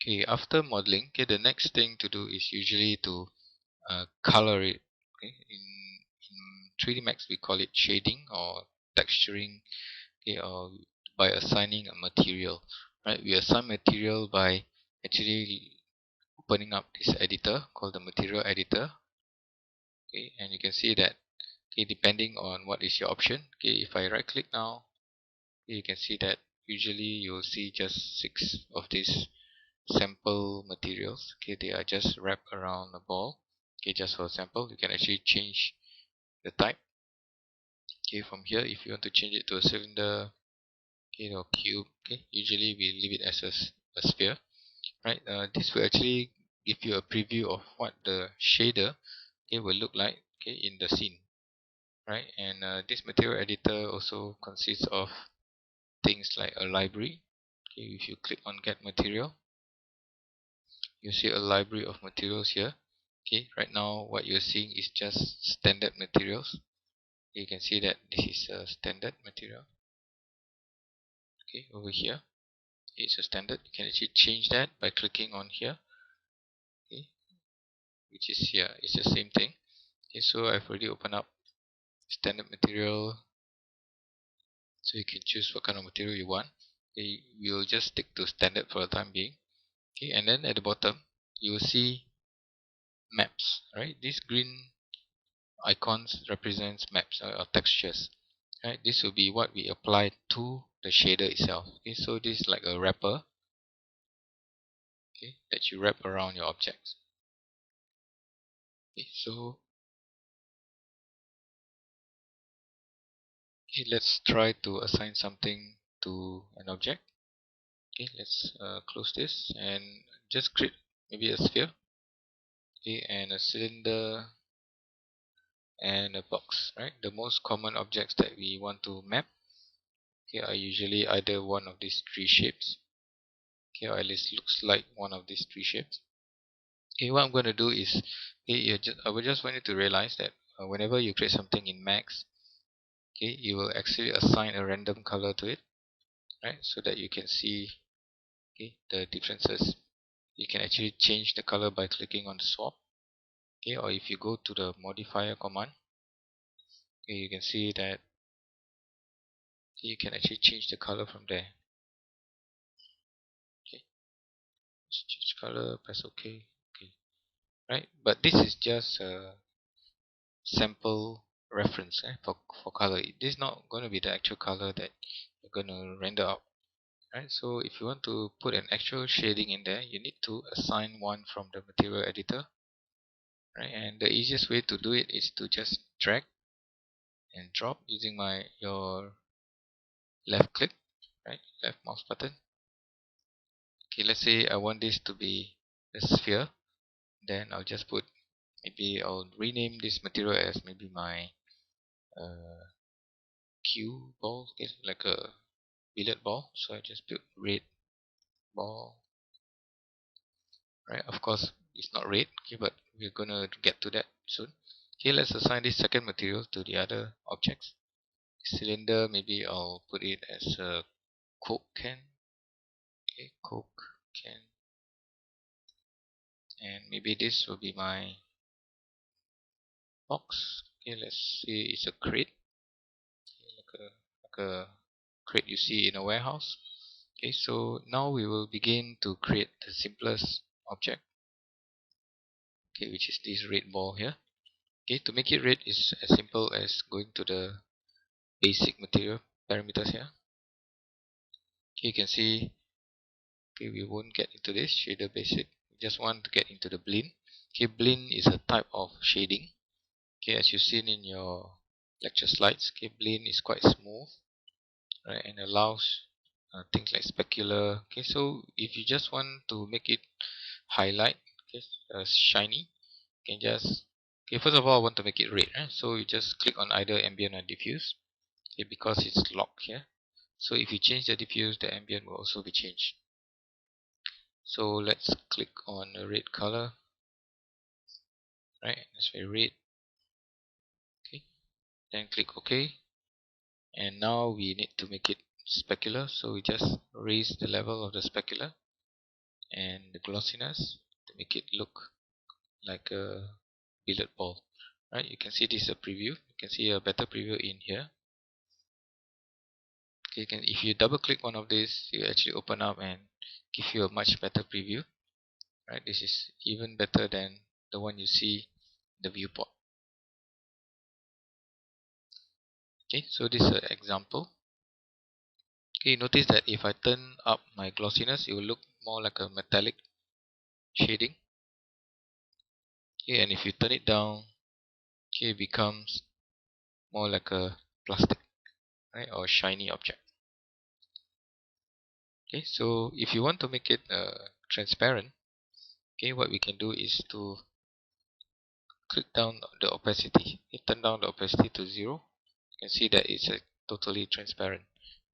Okay, after modeling, okay, the next thing to do is usually to color it. Okay, in 3D Max we call it shading or texturing. Okay, or by assigning a material. Right, we assign material by actually opening up this editor called the material editor. Okay, and you can see that, okay, depending on what is your option. Okay, if I right click now, okay, you can see that usually you'll see just 6 of these sample materials. Okay, they are just wrapped around a ball. Okay, just for example, you can actually change the type. Okay, from here, if you want to change it to a cylinder, okay, or cube, okay, usually we leave it as a sphere. Right, this will actually give you a preview of what the shader, okay, will look like, okay, in the scene. Right, and this material editor also consists of things like a library. Okay, if you click on get material, you see a library of materials here. Okay, right now what you're seeing is just standard materials. You can see that this is a standard material. Okay, over here it's a standard. You can actually change that by clicking on here. Okay, which is here, it's the same thing. Okay, so I've already opened up standard material, so you can choose what kind of material you want. Okay, we'll just stick to standard for the time being. Okay, and then at the bottom you will see maps. Right, these green icons represents maps or textures. Right, this will be what we apply to the shader itself. Okay, so this is like a wrapper, okay, that you wrap around your objects. Okay, so okay, let's try to assign something to an object. Okay, let's close this and just create maybe a sphere, okay, and a cylinder and a box. Right, the most common objects that we want to map, okay, are usually either one of these three shapes, okay, or at least looks like one of these three shapes. Okay, what I'm going to do is, okay, I would just want you to realize that whenever you create something in Max, okay, you will actually assign a random color to it, right, so that you can see, okay, the differences. You can actually change the color by clicking on the swap, okay, or if you go to the modifier command, okay, you can see that you can actually change the color from there. Okay, just change color, press OK. Okay, right, but this is just a sample reference for color. This is not going to be the actual color that you're going to render out. Right, so if you want to put an actual shading in there, you need to assign one from the material editor. Right, and the easiest way to do it is to just drag and drop using your left click, right, left mouse button. Okay, let's say I want this to be a sphere, then I'll just put, maybe I'll rename this material as maybe my cue ball, okay, like a billiard ball. So I just put red ball. Right, of course it's not red, okay, but we're gonna get to that soon. Okay, let's assign this second material to the other objects. Cylinder, maybe I'll put it as a Coke can. Okay, Coke can. And maybe this will be my box. Okay, let's say it's a crate. Okay, like a crate you see in a warehouse. Okay, so now we will begin to create the simplest object. Okay, which is this red ball here. Okay, to make it red is as simple as going to the basic material parameters here. Okay, you can see, okay, we won't get into this shader basic. We just want to get into the blend. Okay, blend is a type of shading. Okay, as you've seen in your lecture slides, okay, blend is quite smooth, right, and allows things like specular. Okay, so if you just want to make it highlight, okay, shiny, you can just, okay, first of all I want to make it red, right? So you just click on either ambient or diffuse. Okay, because it's locked here. So if you change the diffuse, the ambient will also be changed. So let's click on the red color, right? Let's say red. Okay, then click OK. And now we need to make it specular, so we just raise the level of the specular. and the glossiness to make it look like a billiard ball. Right, you can see this is a preview. You can see a better preview in here. Okay, if you double click one of these, you actually open up and give you a much better preview. Right, this is even better than the one you see in the viewport. Okay, so this is an example. Okay, notice that if I turn up my glossiness, it will look more like a metallic shading. Okay, and if you turn it down, okay, it becomes more like a plastic, right, or shiny object. Okay, so if you want to make it transparent, okay, what we can do is to click down the opacity. Okay, turn down the opacity to 0. You can see that it's totally transparent.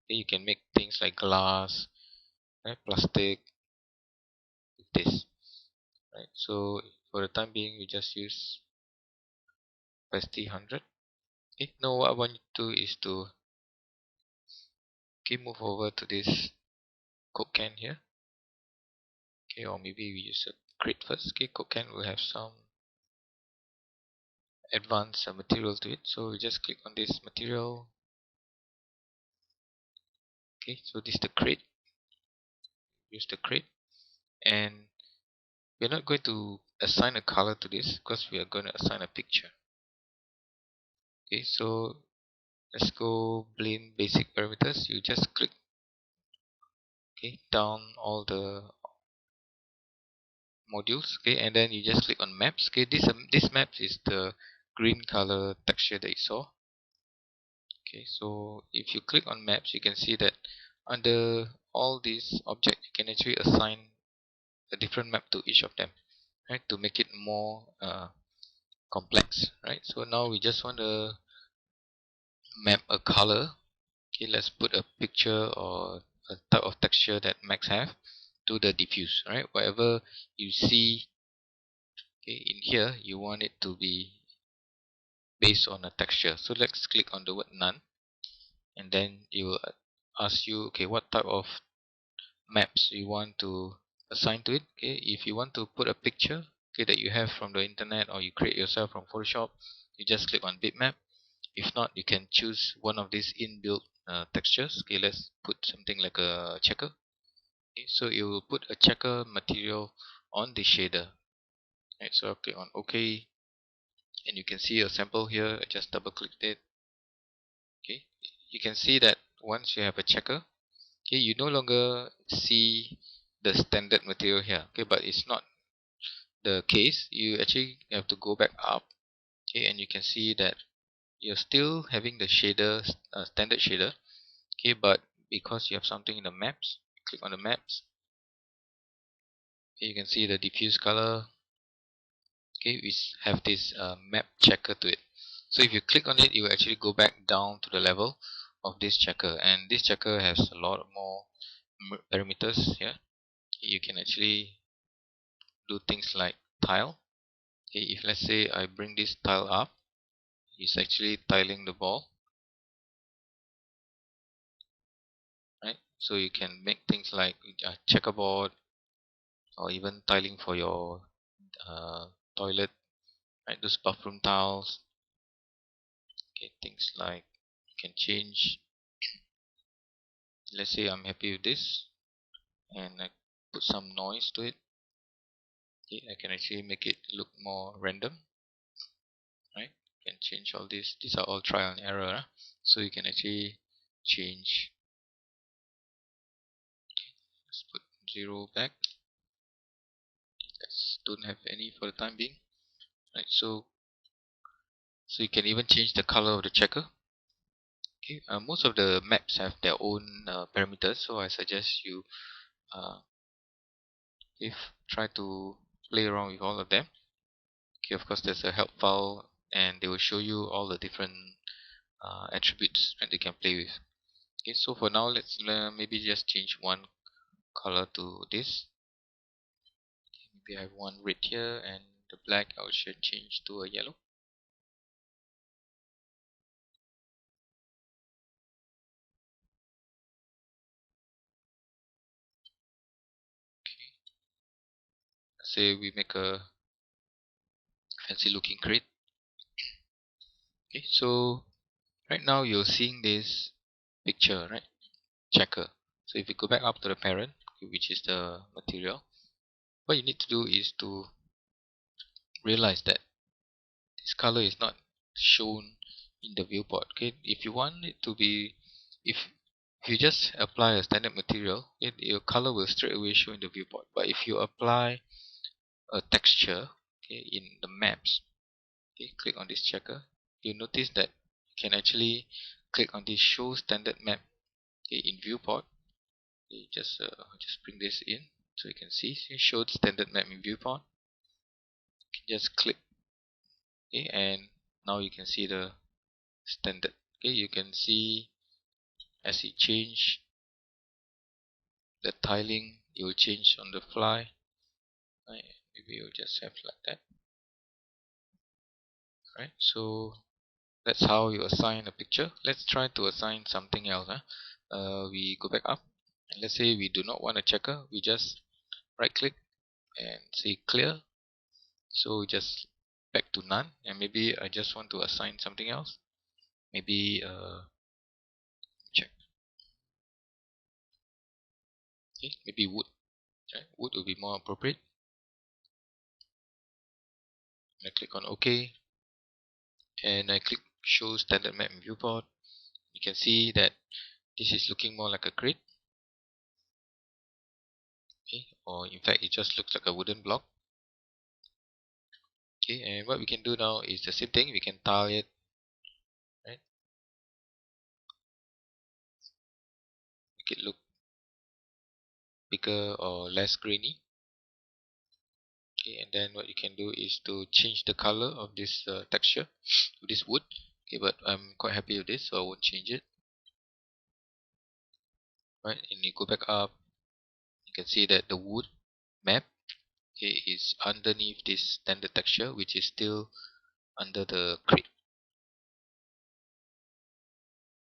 Okay, you can make things like glass, right, plastic, with this. Right, so for the time being, we just use opacity 100. Okay, now what I want you to do is to move over to this Coke can here. Okay, or maybe we use a crate first. Okay, Coke can will have some advanced material to it, so we just click on this material. Okay, so this is the crate. Use the crate, and we're not going to assign a color to this because we are going to assign a picture. Okay, so let's go blend basic parameters. You just click down all the modules, and then you just click on maps. Okay, this maps is the green color texture that you saw. Okay, so if you click on maps, you can see that under all these objects, you can actually assign a different map to each of them, right, to make it more complex, right? So now we just want to map a color. Okay, let's put a picture or a type of texture that Max have to the diffuse, right? Whatever you see, okay, in here, you want it to be based on a texture. So let's click on the word none, and then it will ask you, okay, what type of maps you want to assign to it. Okay, if you want to put a picture, okay, that you have from the internet or you create yourself from Photoshop, you just click on bitmap. If not, you can choose one of these inbuilt textures. Okay, let's put something like a checker. Okay, so it will put a checker material on the shader. Right, so I'll click on OK, and you can see a sample here. I just double click it. Okay, you can see that once you have a checker, okay, you no longer see the standard material here. Okay, but it's not the case. You actually have to go back up. Okay, and you can see that you're still having the shader, standard shader. Okay, but because you have something in the maps, click on the maps. Okay, you can see the diffuse color. Okay, we have this map checker to it. So if you click on it, you will actually go back down to the level of this checker, and this checker has a lot more parameters here. You can actually do things like tile. Okay, if let's say I bring this tile up, it's actually tiling the ball, right? So you can make things like a checkerboard, or even tiling for your toilet, right? Those bathroom tiles. Okay, things like you can change. Let's say I'm happy with this, and I put some noise to it. Okay, I can actually make it look more random, right? You can change all this. These are all trial and error, huh? So you can actually change. Let's put 0 back. Let's don't have any for the time being, right? So you can even change the color of the checker. Okay, most of the maps have their own parameters, so I suggest you if try to play around with all of them. Okay, of course there's a help file, and they will show you all the different attributes that they can play with. Okay, so for now, let's maybe just change one color to this. Maybe I have one red here, and the black I should change to a yellow. Okay, say we make a fancy looking crate. Okay, so right now you're seeing this picture, right? Checker. So if you go back up to the parent, which is the material, what you need to do is to realize that this color is not shown in the viewport. Okay, if you want it to be, if you just apply a standard material, your color will straight away show in the viewport. But if you apply a texture, okay, in the maps, okay, click on this checker, you notice that you can actually click on this show standard map, okay, in viewport. Okay, just bring this in so you can see. Show standard map in viewport. You can just click, okay, and now you can see the standard. Okay, you can see as it change the tiling, it will change on the fly. Right, maybe you'll just have like that. Right, so that's how you assign a picture. Let's try to assign something else. We go back up, and let's say we do not want a checker. We just right click and say clear. So we just back to none, and maybe I just want to assign something else. Maybe check. Okay, maybe wood. Right? Wood will be more appropriate. And I click on OK, and I click show standard map in viewport. You can see that this is looking more like a grid. Okay, or in fact it just looks like a wooden block. Okay, and what we can do now is the same thing. We can tile it, right? Make it look bigger or less grainy. Okay, and then what you can do is to change the color of this texture, of this wood. Okay, but I'm quite happy with this, so I won't change it. Right, and you go back up, you can see that the wood map, okay, is underneath this standard texture, which is still under the crate.